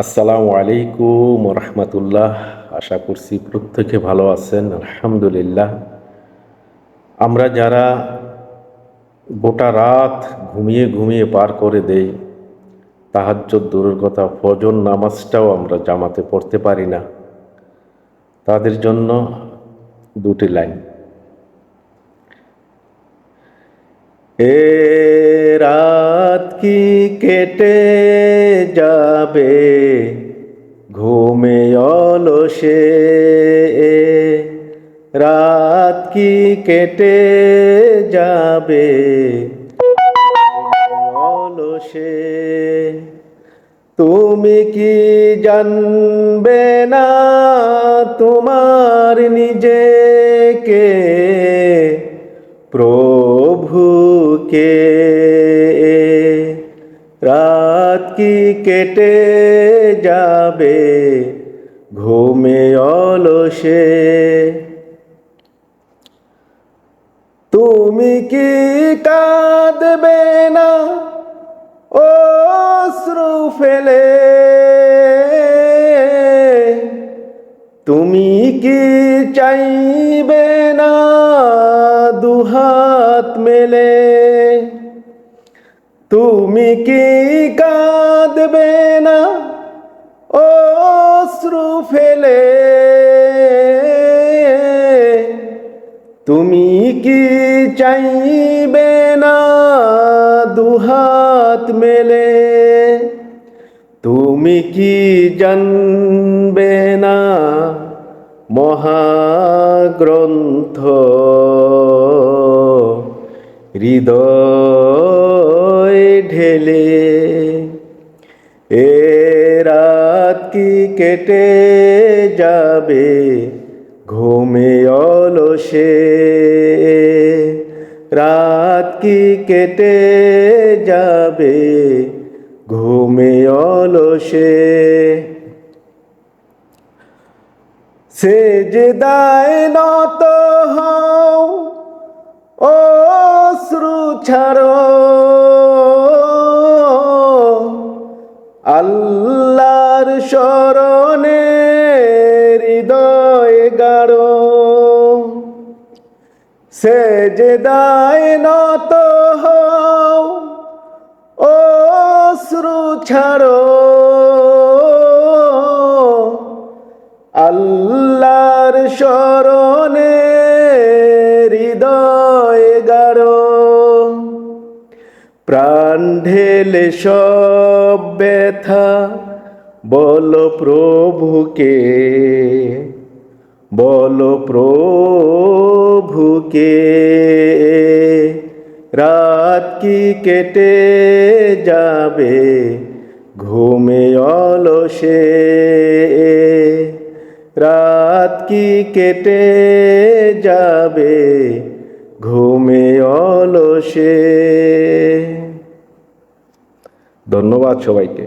আসসালামু আলাইকুম রহমতুল্লাহ। আশা করছি প্রত্যেকে ভালো আছেন, আলহামদুলিল্লাহ। আমরা যারা গোটা রাত ঘুমিয়ে ঘুমিয়ে পার করে দেই, তাহাজ্জুদ দূরের কথা ফজর নামাজটাও আমরা জামাতে পড়তে পারি না, তাদের জন্য দুটি লাইন। এ রাত কি কেটে যাবে ঘুমে অলসে, রাত কি কেটে যাবে অলসে। তুমি কি জানবে না তোমার নিজেকে, প্রভুকে। রাত কি কেটে যাবে ঘুমে অলসে। তুমি কি কাঁদবে না অশ্রু ফেলে, তুমি কি চাইবে না দুহাত মেলে। তুমি কি কাঁদবে না অশ্রু ফেলে, তুমি কি চাইবে না দুহাত মেলে। তুমি কি জানবে না মহাগ্রন্থ হৃদয় ঢেলে। এ রাত কি কেটে যাবে ঘুমে অলসে, রাত কি কেটে যাবে ঘুমে অলসে। সেজদায় নত হও অশ্রু ছাড়ো, আল্লাহর শরণে হৃদয় গাড়ো। সেজদায় নত হও অশ্রু ছাড়ো, আল্লাহর শরণে হৃদয় গাড়ো। প্রাণ ঢেলে সব ব্যথা বলো প্রভুকে, বলো প্রভুকে। রাত কি কেটে যাবে ঘুমে অলসে, রাত কি কেটে যাবে ঘুমে অলসে। ধন্যবাদ সবাইকে।